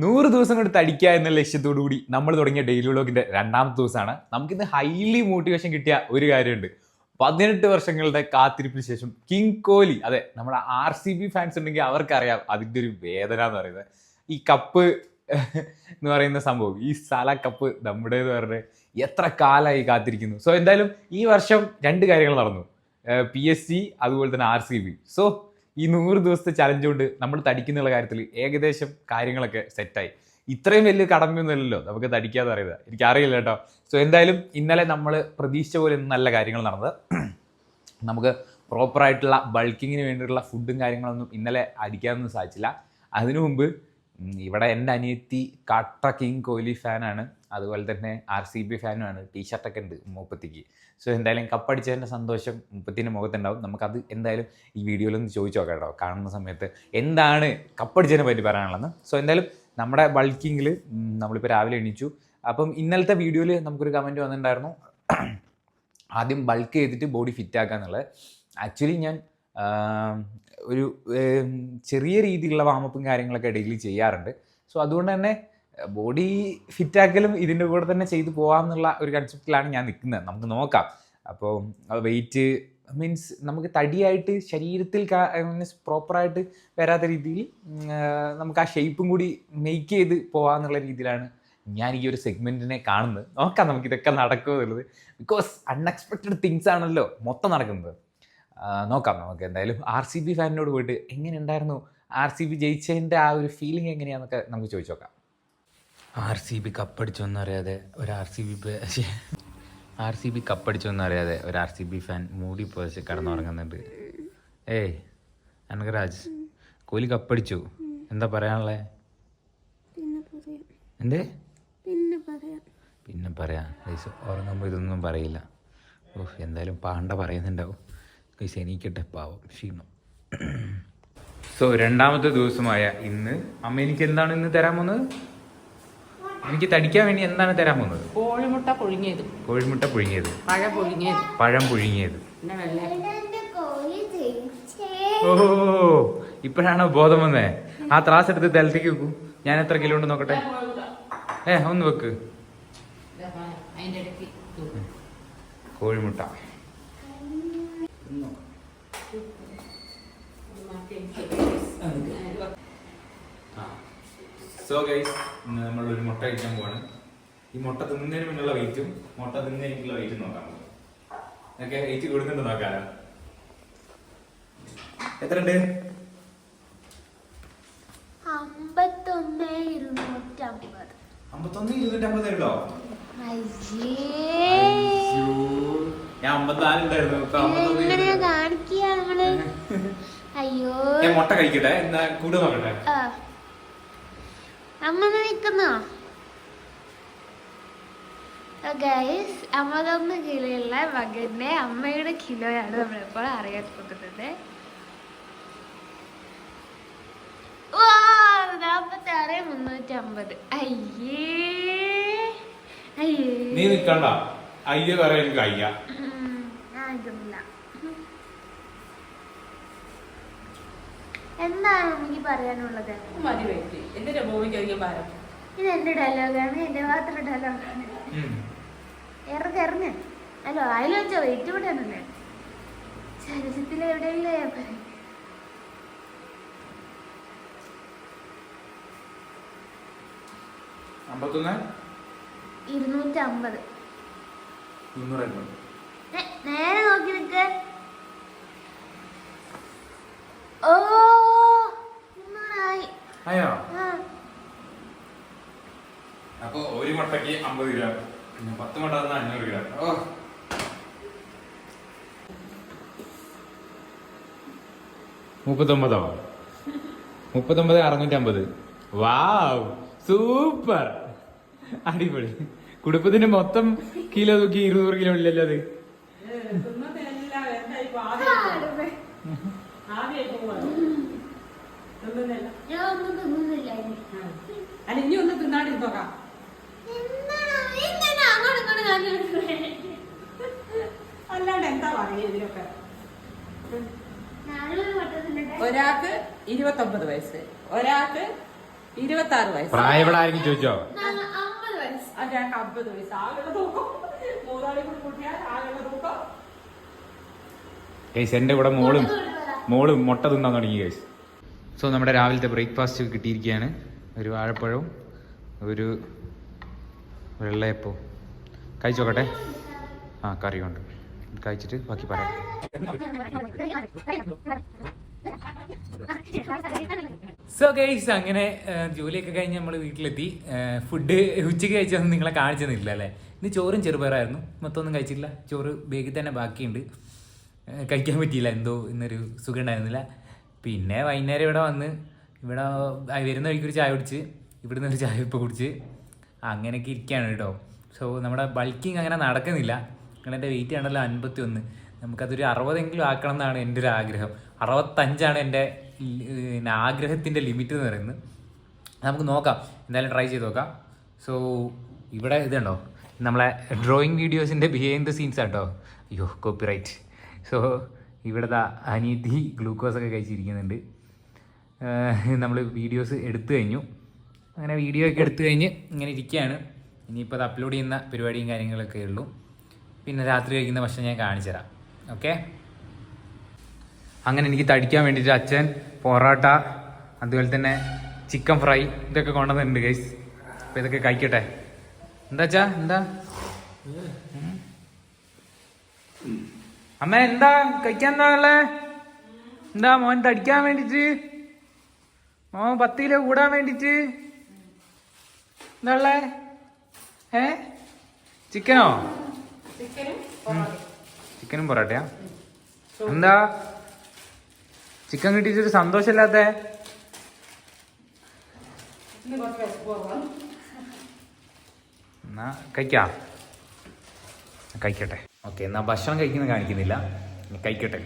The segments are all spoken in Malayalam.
100 ദിവസം കൊണ്ട് തടിക്കുക എന്ന ലക്ഷ്യത്തോടു കൂടി നമ്മൾ തുടങ്ങിയ ഡെയിലി വ്ളോഗിന്റെ രണ്ടാമത്തെ ദിവസമാണ്. നമുക്കിന്ന് ഹൈലി മോട്ടിവേഷൻ കിട്ടിയ ഒരു കാര്യമുണ്ട്. 18 വർഷങ്ങളുടെ കാത്തിരിപ്പിന് ശേഷം കിങ് കോഹ്ലി, അതെ നമ്മുടെ RCB ഫാൻസ് ഉണ്ടെങ്കിൽ അവർക്കറിയാം അതിൻ്റെ ഒരു വേദന എന്ന് പറയുന്നത്. ഈ കപ്പ് എന്ന് പറയുന്ന സംഭവം, ഈ സാല കപ്പ് നമ്മുടേത് പറഞ്ഞ് എത്ര കാലമായി കാത്തിരിക്കുന്നു. സോ എന്തായാലും ഈ വർഷം 2 കാര്യങ്ങൾ നടന്നു, PSG അതുപോലെ തന്നെ RCB. സോ ഈ 100 ദിവസത്തെ ചലഞ്ച് കൊണ്ട് നമ്മൾ തടിക്കുന്നുള്ള കാര്യത്തിൽ ഏകദേശം കാര്യങ്ങളൊക്കെ സെറ്റായി. ഇത്രയും വലിയ കടമയൊന്നുമല്ലല്ലോ നമുക്ക് തടിക്കാതെ അറിയുന്നത്, എനിക്കറിയില്ല കേട്ടോ. സോ എന്തായാലും ഇന്നലെ നമ്മൾ പ്രതീക്ഷിച്ച പോലെ നല്ല കാര്യങ്ങൾ നടന്നത്. നമുക്ക് പ്രോപ്പറായിട്ടുള്ള ബൾക്കിങ്ങിന് വേണ്ടിയിട്ടുള്ള ഫുഡും കാര്യങ്ങളൊന്നും ഇന്നലെ അടിക്കാനൊന്നും സാധിച്ചില്ല. അതിനു മുമ്പ് ഇവിടെ എൻ്റെ അനിയത്തി കട്ട കിങ് കോഹ്ലി ഫാനാണ്, അതുപോലെ തന്നെ RCB ഫാനുമാണ്. ടീഷർട്ടൊക്കെ ഉണ്ട് മുപ്പത്തിക്ക്. സോ എന്തായാലും കപ്പടിച്ചതിൻ്റെ സന്തോഷം മുപ്പത്തിൻ്റെ മുഖത്തുണ്ടാവും. നമുക്കത് എന്തായാലും ഈ വീഡിയോയിലൊന്ന് ചോദിച്ചു നോക്കാം കേട്ടോ, കാണുന്ന സമയത്ത് എന്താണ് കപ്പടിച്ചതിനെ പറ്റി പറയാനുള്ളതെന്ന്. സോ എന്തായാലും നമ്മുടെ ബൾക്കിങ്ങിൽ നമ്മളിപ്പോൾ രാവിലെ എണീച്ചു. അപ്പം ഇന്നലത്തെ വീഡിയോയിൽ നമുക്കൊരു കമൻറ്റ് വന്നിട്ടുണ്ടായിരുന്നു, ആദ്യം ബൾക്ക് ചെയ്തിട്ട് ബോഡി ഫിറ്റ് ആക്കുക എന്നുള്ളത്. ആക്ച്വലി ഞാൻ ഒരു ചെറിയ രീതിയിലുള്ള വാമപ്പും കാര്യങ്ങളൊക്കെ ഡെയിലി ചെയ്യാറുണ്ട്. സോ അതുകൊണ്ട് തന്നെ ബോഡി ഫിറ്റാക്കലും ഇതിൻ്റെ കൂടെ തന്നെ ചെയ്തു പോകാമെന്നുള്ള ഒരു കൺസെപ്റ്റിലാണ് ഞാൻ നിൽക്കുന്നത്. നമുക്ക് നോക്കാം. അപ്പോൾ വെയിറ്റ് മീൻസ് നമുക്ക് തടിയായിട്ട് ശരീരത്തിൽ മീൻസ് പ്രോപ്പറായിട്ട് വരാത്ത രീതിയിൽ നമുക്ക് ആ ഷേപ്പും കൂടി മെയ്ക്ക് ചെയ്ത് പോകാമെന്നുള്ള രീതിയിലാണ് ഞാൻ ഈ ഒരു സെഗ്മെൻറ്റിനെ കാണുന്നത്. നോക്കാം നമുക്കിതൊക്കെ നടക്കുമോ എന്നുള്ളത്. ബിക്കോസ് അൺഎക്സ്പെക്റ്റഡ് തിങ്സ് ആണല്ലോ മൊത്തം നടക്കുന്നത്. നോക്കാം നമുക്ക്. എന്തായാലും RCB ഫാനിനോട് പോയിട്ട് എങ്ങനെ ഉണ്ടായിരുന്നു, RCB ജയിച്ചതിൻ്റെ ആ ഒരു ഫീലിംഗ് എങ്ങനെയാണെന്നൊക്കെ നമുക്ക് ചോദിച്ചു നോക്കാം. RCB കപ്പടിച്ചൊന്നും അറിയാതെ ഒരു RCB കപ്പടിച്ചൊന്നും അറിയാതെ ഒരു RCB ഫാൻ മൂടി പോയി കിടന്നുറങ്ങുന്നുണ്ട്. ഏയ് അനകരാജ്, കോഹ്ലി കപ്പടിച്ചു, എന്താ പറയാനുള്ളത്? എന്തേ പിന്നെ പറയാം. ഉറങ്ങുമ്പോൾ ഇതൊന്നും പറയില്ല. എന്തായാലും പാണ്ട പറയുന്നുണ്ടാവും. എനിക്കട്ടെ പാവം, ക്ഷീണം. സോ രണ്ടാമത്തെ ദിവസമായ ഇന്ന് അമ്മ എനിക്ക് എന്താണ് ഇന്ന് തരാൻ പോകുന്നത്? എനിക്ക് തടിക്കാൻ വേണ്ടി എന്താണ് തരാൻ പോകുന്നത്? കോഴിമുട്ട പുഴുങ്ങിയത്. പഴം പുഴുങ്ങിയത്. ഓ, ഇപ്പോഴാണോ ബോധം വന്നേ? ആ ത്രാസ് എടുത്ത് തലത്തേക്ക് വെക്കൂ. ഞാൻ എത്ര കിലോ ഉണ്ട് നോക്കട്ടെ. ഒന്ന് വെക്ക്. കോഴിമുട്ട. സോ ഗൈസ്, ഇന്ന് നമ്മളൊരു മുട്ട കഴിക്കാൻ പോവാണ്. ഈ മുട്ട തിന്നതിന് മുന്നുള്ള വെയിറ്റും മുട്ട തിന്നതിനുള്ള വെയിറ്റും നോക്കാം. ഓക്കെ, വെയിറ്റ് കൊടുക്കുന്നുണ്ട് നോക്കാലോ. എത്ര ഉണ്ട്? 51,250 ഉണ്ടോ? ഞാൻ 54 ഉണ്ടായിരുന്നു. ഞാൻ മുട്ട കഴിക്കട്ടെ, എന്നാ കൂടെ നോക്കട്ടെ. അമ്മ നിൽക്കുന്നോ? ഗൈസ്, 51 കിലോയുള്ള മകന്റെ അമ്മയുടെ കിലോയാണ് നമ്മളിപ്പോൾ അറിയാൻ പോകുന്നത്. 46,350. നീ നിക്കണ്ട, അയ്യ പറയാൻ എനിക്ക് അയ്യ. എന്താണ് എനിക്ക് പറയാനുള്ളത്? ഇത് എന്റെ ഡയലോഗാണ്, എന്റെ മാത്രം ഡയലോഗാണ്. ഇറങ്ങ്. അല്ലോ അതിൽ വെച്ചോ, വെയിറ്റ് കൂടാനല്ലേ ചരിത്രത്തിൽ എവിടെയെങ്കിലും ഞാൻ പറയും. നേരെ നോക്കി നിക്ക്. ഓ, 300 ആയോ? അപ്പൊ ഒരു മുട്ടക്ക് 50 ഗ്രാം, പിന്നെ 10 മുട്ട 500 ഗ്രാം. 39,650. വാവ്, സൂപ്പർ, അടിപൊളി. കുടുംബത്തിന്റെ മൊത്തം കിലോ നോക്കി 200 കിലോ ഇല്ലല്ലോ അത്. ഇനി ഒന്ന് തിന്നാണ്ടിരുന്നോക്കാം. അല്ലാണ്ട് എന്താ പറയുക ഇതിനൊക്കെ? ഒരാൾക്ക് 29 വയസ്സ്, ഒരാൾക്ക് 26 വയസ്സ്. പ്രായം ഇവിടെ ആരെങ്കിലും ചോദിച്ചോ? 50 വയസ്സ്. ഞങ്ങൾക്ക് 50 വയസ്സ്. ആകെയുള്ള തൂക്കം മൂന്നാളി കൂടി കൂട്ടിയാൽ ആകെയുള്ള തൂക്കം. ഗൈസ് എൻ്റെ കൂടെ മോളും മുട്ട തിന്നാൻ തുടങ്ങി ഗൈസ്. സോ നമ്മുടെ രാവിലത്തെ ബ്രേക്ക്ഫാസ്റ്റ് കിട്ടിയിരിക്കുകയാണ്. ഒരു വാഴപ്പഴവും ഒരു വെള്ളയപ്പവും. കഴിച്ചോക്കട്ടെ. ആ കറി കൊണ്ട് കഴിച്ചിട്ട് ബാക്കി പറയാം. സോ ഗൈസ് അങ്ങനെ ജോലിയൊക്കെ കഴിഞ്ഞ് നമ്മൾ വീട്ടിലെത്തി. ഫുഡ് ഉച്ചയ്ക്ക് കഴിച്ചതൊന്നും നിങ്ങളെ കാണിച്ചെന്നില്ല അല്ലേ. ഇന്ന് ചോറും ചെറുപയറായിരുന്നു. മൊത്തമൊന്നും കഴിച്ചില്ല. ചോറ് ബേഗിൽ തന്നെ ബാക്കിയുണ്ട്. കഴിക്കാൻ പറ്റിയില്ല, എന്തോ ഇന്നൊരു സുഖം ഉണ്ടായിരുന്നില്ല. പിന്നെ വൈകുന്നേരം ഇവിടെ വന്ന് ഇവിടെ വരുന്ന വഴിക്കൊരു ചായ കുടിച്ച് ഇവിടുന്ന് ഒരു ചായ ഇപ്പോൾ കുടിച്ച് അങ്ങനെയൊക്കെ ഇരിക്കുകയാണ് കേട്ടോ. സോ നമ്മുടെ ബൾക്കിങ് അങ്ങനെ നടക്കുന്നില്ല. നിങ്ങളെൻ്റെ വെയിറ്റ് ആണല്ലോ 51. നമുക്കതൊരു 60 ആക്കണം എന്നാണ് എൻ്റെ ഒരു ആഗ്രഹം. 65 എൻ്റെ ആഗ്രഹത്തിൻ്റെ ലിമിറ്റ് എന്ന് പറയുന്നത്. നമുക്ക് നോക്കാം, എന്തായാലും ട്രൈ ചെയ്ത് നോക്കാം. സോ ഇവിടെ ഇതുണ്ടോ നമ്മളെ ഡ്രോയിങ് വീഡിയോസിൻ്റെ ബിഹൈൻഡ് ദ സീൻസ് ആട്ടോ. അയ്യോ കോപ്പിറൈറ്റ്. സോ ഇവിടുത്തെ അനിയത്തി ഗ്ലൂക്കോസൊക്കെ കഴിച്ചിരിക്കുന്നുണ്ട്. നമ്മൾ വീഡിയോസ് എടുത്തു കഴിഞ്ഞു. അങ്ങനെ വീഡിയോ ഒക്കെ എടുത്തു കഴിഞ്ഞ് ഇങ്ങനെ ഇരിക്കുകയാണ്. ഇനിയിപ്പോൾ അത് അപ്ലോഡ് ചെയ്യുന്ന പരിപാടിയും കാര്യങ്ങളൊക്കെ ഉള്ളൂ. പിന്നെ രാത്രി കഴിക്കുന്ന ഭക്ഷണം ഞാൻ കാണിച്ചു തരാം. ഓക്കെ. അങ്ങനെ എനിക്ക് തടിക്കാൻ വേണ്ടിയിട്ട് അച്ഛൻ പൊറോട്ട അതുപോലെ തന്നെ ചിക്കൻ ഫ്രൈ ഇതൊക്കെ കൊണ്ടുവന്നിട്ടുണ്ട് ഗൈസ്. അപ്പോൾ ഇതൊക്കെ കഴിക്കട്ടെ. എന്താ അച്ഛാ? എന്താ അമ്മ എന്താ കഴിക്കാൻ? എന്താ ഉള്ളേ? എന്താ മോൻ തടിക്കാൻ വേണ്ടിട്ട്? മോൻ 10 കിലോ കൂടാൻ വേണ്ടിട്ട് എന്താ ഉള്ളേ? ചിക്കനോ? ചിക്കനും പൊറോട്ടയാ? എന്താ ചിക്കൻ കിട്ടിയിട്ടൊരു സന്തോഷമില്ലാത്ത? എന്നാ കഴിക്കട്ടെ. ഓക്കെ, എന്നാ ഭക്ഷണം കഴിക്കുന്നത് കാണിക്കുന്നില്ല, കഴിക്കട്ടെ.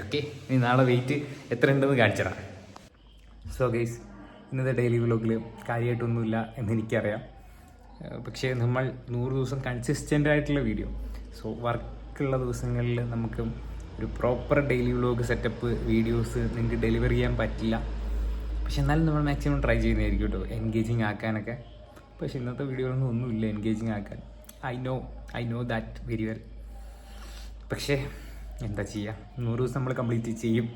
ഓക്കെ, ഇനി നാളെ വെയിറ്റ് എത്ര ഉണ്ടെന്ന് കാണിച്ചടാ. സോ ഗൈസ്, ഇന്നത്തെ ഡെയിലി വ്ലോഗിൽ കാര്യമായിട്ടൊന്നുമില്ല എന്നെനിക്കറിയാം. പക്ഷേ നമ്മൾ 100 ദിവസം കൺസിസ്റ്റൻ്റ് ആയിട്ടുള്ള വീഡിയോ. സോ വർക്കുള്ള ദിവസങ്ങളിൽ നമുക്ക് ഒരു proper daily vlog setup videos നിങ്ങൾക്ക് ഡെലിവർ ചെയ്യാൻ പറ്റില്ല. പക്ഷെ എന്നാലും നമ്മൾ മാക്സിമം ട്രൈ ചെയ്യുന്നതായിരിക്കും കേട്ടോ, എൻഗേജിങ് ആക്കാനൊക്കെ. പക്ഷെ ഇന്നത്തെ വീഡിയോകളൊന്നും ഒന്നുമില്ല എൻഗേജിങ് ആക്കാൻ. I know that very well. പക്ഷേ എന്താ ചെയ്യുക, 100 ദിവസം നമ്മൾ കംപ്ലീറ്റ് ചെയ്യും.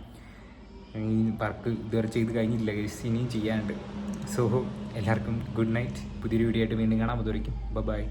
ഈ വർക്ക് ഇതുവരെ ചെയ്ത് കഴിഞ്ഞില്ല, ഇനിയും ചെയ്യാനുണ്ട്. സോ എല്ലാവർക്കും ഗുഡ് നൈറ്റ്. പുതിയൊരു വീഡിയോ ആയിട്ട് വീണ്ടും കാണാം. അതുവരെയ്ക്കും ബൈ.